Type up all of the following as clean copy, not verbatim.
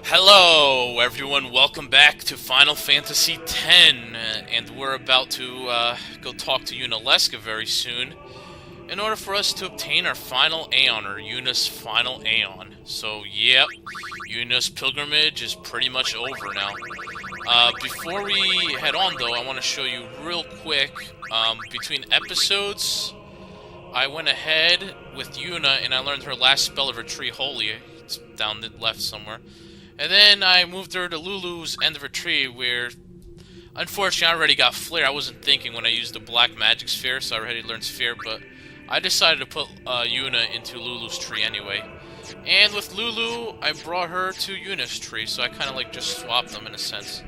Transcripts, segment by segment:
Hello, everyone. Welcome back to Final Fantasy X, and we're about to go talk to Yuna very soon in order for us to obtain our final Aeon, or Yuna's final Aeon. So, yep, Yuna's pilgrimage is pretty much over now. Before we head on, though, I want to show you real quick, between episodes, I went ahead with Yuna and I learned her last spell of her Tree Holy. It's down the left somewhere. And then I moved her to Lulu's End of her Tree, where, unfortunately, I already got Flare. I wasn't thinking when I used the Black Magic Sphere, so I already learned Sphere, but I decided to put Yuna into Lulu's tree anyway. And with Lulu, I brought her to Yuna's tree, so I kind of like just swapped them in a sense.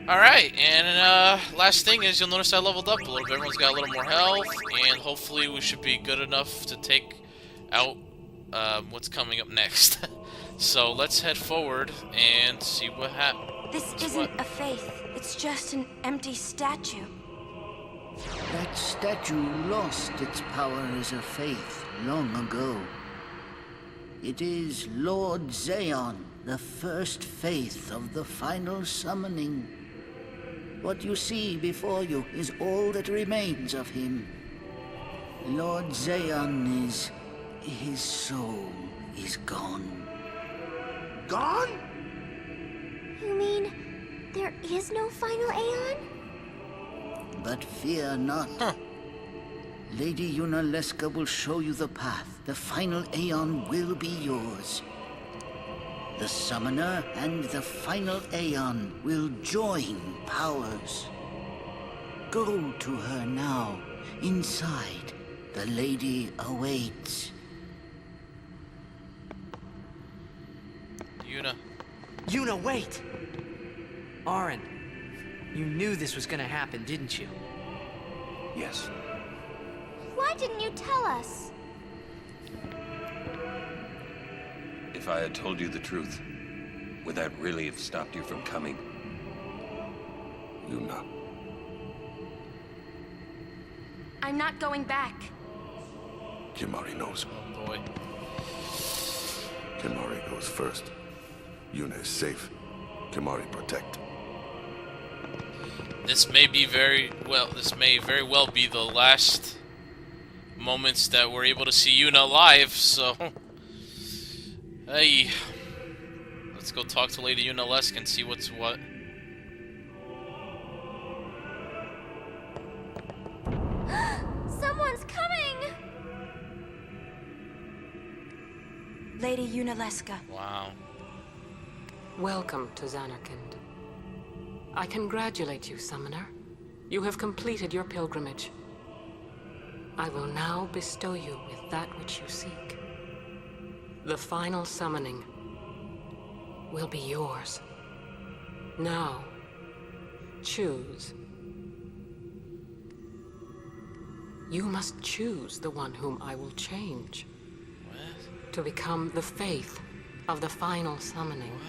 Alright, and last thing is, you'll notice I leveled up a little bit. Everyone's got a little more health, and hopefully we should be good enough to take out what's coming up next. So let's head forward and see what happens. This isn't a faith. It's just an empty statue. That statue lost its power as a faith long ago. It is Lord Zeon, the first faith of the final summoning. What you see before you is all that remains of him. Lord Zeon is... his soul is gone. Gone? You mean there is no final Aeon? But fear not. Lady Yuna will show you the path. The final Aeon will be yours. The Summoner and the final Aeon will join powers. Go to her now. Inside, the lady awaits. Yuna, wait! Auron, you knew this was gonna happen, didn't you? Yes. Why didn't you tell us? If I had told you the truth, would that really have stopped you from coming? Yuna. I'm not going back. Kimari knows. Oh boy. Kimari goes first. Yuna is safe. Kimari protect. This may very well be the last moments that we're able to see Yuna live, so hey, let's go talk to Lady Yuna and see what's what. Someone's coming! Lady Yuna. Wow. Welcome to Zanarkand. I congratulate you, Summoner. You have completed your pilgrimage. I will now bestow you with that which you seek. The final summoning will be yours. Now, choose. You must choose the one whom I will change. What? To become the faith of the final summoning.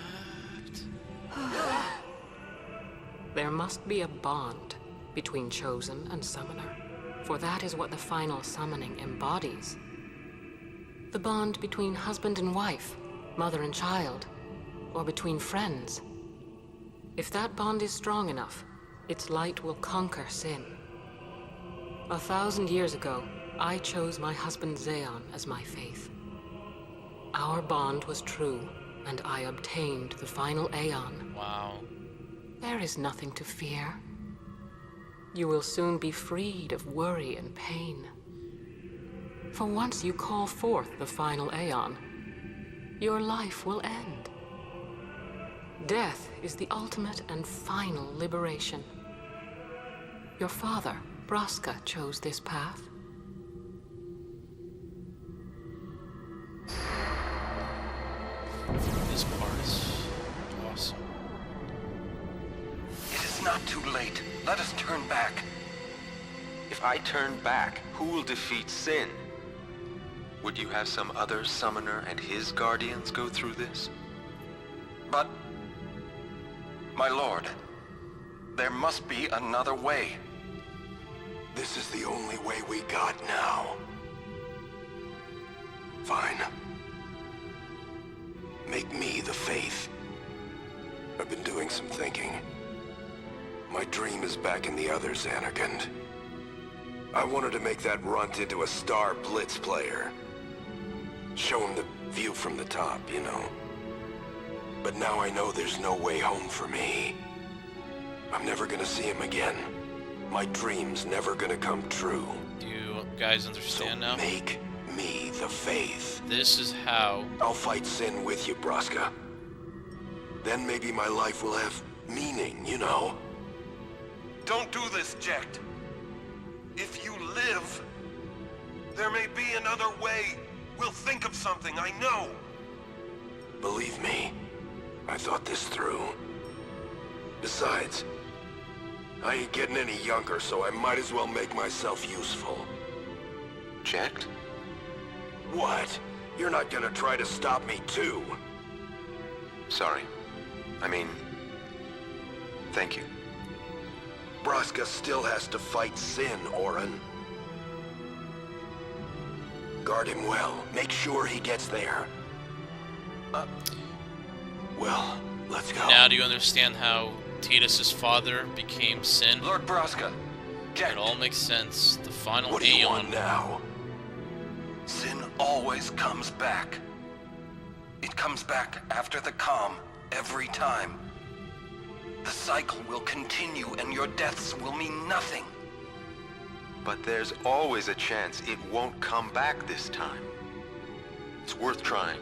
There must be a bond between Chosen and Summoner, for that is what the final summoning embodies. The bond between husband and wife, mother and child, or between friends. If that bond is strong enough, its light will conquer sin. 1,000 years ago, I chose my husband Zeon as my faith. Our bond was true, and I obtained the final Aeon. Wow. There is nothing to fear. You will soon be freed of worry and pain. For once you call forth the final Aeon, your life will end. Death is the ultimate and final liberation. Your father, Braska, chose this path. This part is awesome. It is not too late. Let us turn back. If I turn back, who will defeat sin? Would you have some other summoner and his guardians go through this? But... my lord, there must be another way. This is the only way we got now. Fine. Make me the faith. doing some thinking. My dream is back in the other Xanarkand. I wanted to make that runt into a star blitz player. Show him the view from the top, you know. But now I know there's no way home for me. I'm never gonna see him again. My dream's never gonna come true. Do you guys understand So now? make me the faith. This is how... I'll fight sin with you, Braska. Then maybe my life will have meaning, you know? Don't do this, Jecht. If you live, there may be another way. We'll think of something, I know. Believe me, I thought this through. Besides, I ain't getting any younger, so I might as well make myself useful. Jecht? What? You're not gonna try to stop me too? Sorry. I mean, thank you. Braska still has to fight sin, Auron. Guard him well. Make sure he gets there. Well, let's go. Now do you understand how Tidus' father became Sin? Lord Braska, It all makes sense. The final What do you want Aeon. now? Sin always comes back. It comes back after the calm, every time. The cycle will continue and your deaths will mean nothing. But there's always a chance it won't come back this time. It's worth trying.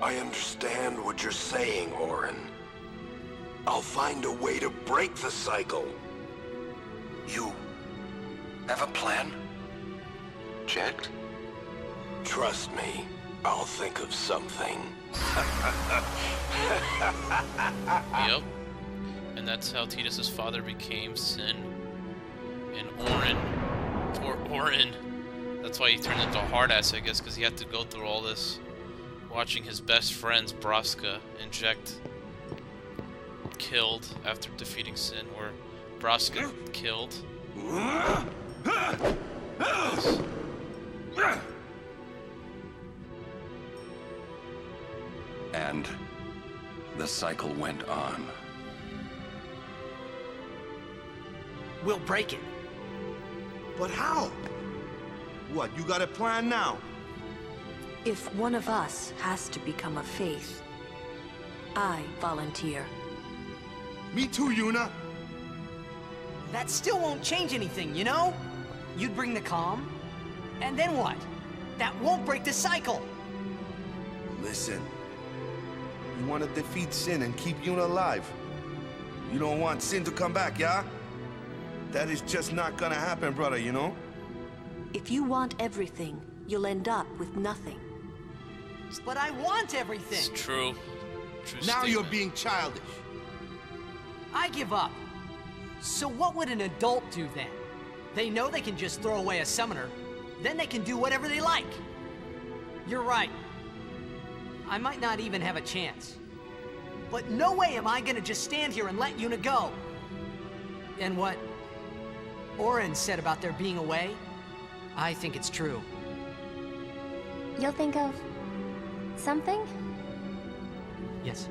I understand what you're saying, Auron. I'll find a way to break the cycle. You have a plan? Jecht? Trust me, I'll think of something. Yep. And that's how Tidus' father became Sin. And Auron, poor Auron, that's why he turned into a hard ass, I guess, because he had to go through all this, watching his best friends, Braska and Jecht, killed after defeating Sin, or Braska killed. And the cycle went on. We'll break it. But how? What, you got a plan now? If one of us has to become a faith, I volunteer. Me too, Yuna. That still won't change anything, you know? You'd bring the calm, and then what? That won't break the cycle. Listen. You want to defeat Sin and keep Yuna alive. You don't want Sin to come back, yeah? That is just not gonna happen, brother, you know? If you want everything, you'll end up with nothing. But I want everything. It's true. True Now you're statement. being childish. I give up. So what would an adult do then? They know they can just throw away a summoner, then they can do whatever they like. You're right. I might not even have a chance. But no way am I gonna just stand here and let Yuna go. And what Auron said about there being a way, I think it's true. You'll think of something? Yes,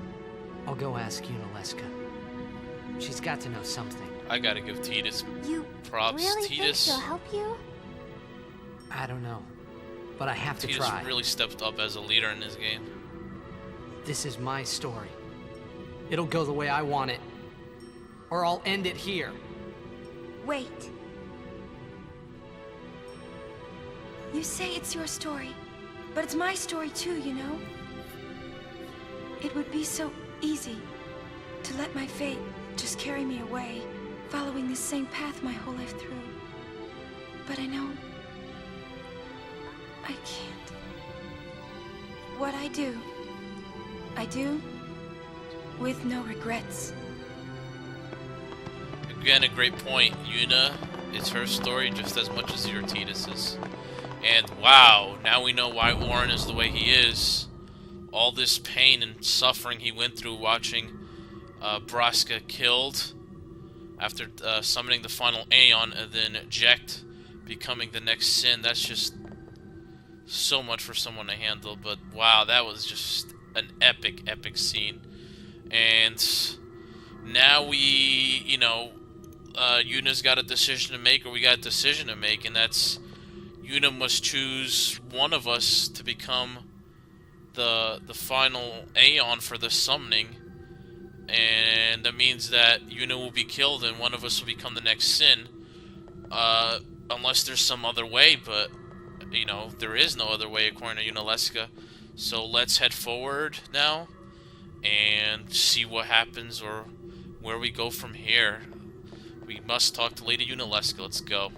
I'll go ask Yuna Leska. She's got to know something. I gotta give Tidus You props. really think Tidus, she'll help you? I don't know, but I have to Tidus try. really stepped up as a leader in this game. This is my story. It'll go the way I want it, or I'll end it here. Wait. You say it's your story, but it's my story too, you know? It would be so easy to let my fate just carry me away, following this same path my whole life through. But I know I can't. What I do with no regrets. Again, a great point. Yuna, it's her story just as much as your Tidus's. And wow, now we know why Auron is the way he is. All this pain and suffering he went through watching Braska killed after summoning the final Aeon, and then Jecht becoming the next Sin. That's just so much for someone to handle. But wow, that was just an epic, epic scene. And now we, Yuna's got a decision to make, or we got a decision to make, and that's Yuna must choose one of us to become the final Aeon for the summoning, and that means that Yuna will be killed and one of us will become the next Sin, unless there's some other way, but, there is no other way according to Yunalesca. So let's head forward now and see what happens or where we go from here. We must talk to Lady Yunalesca. Let's go.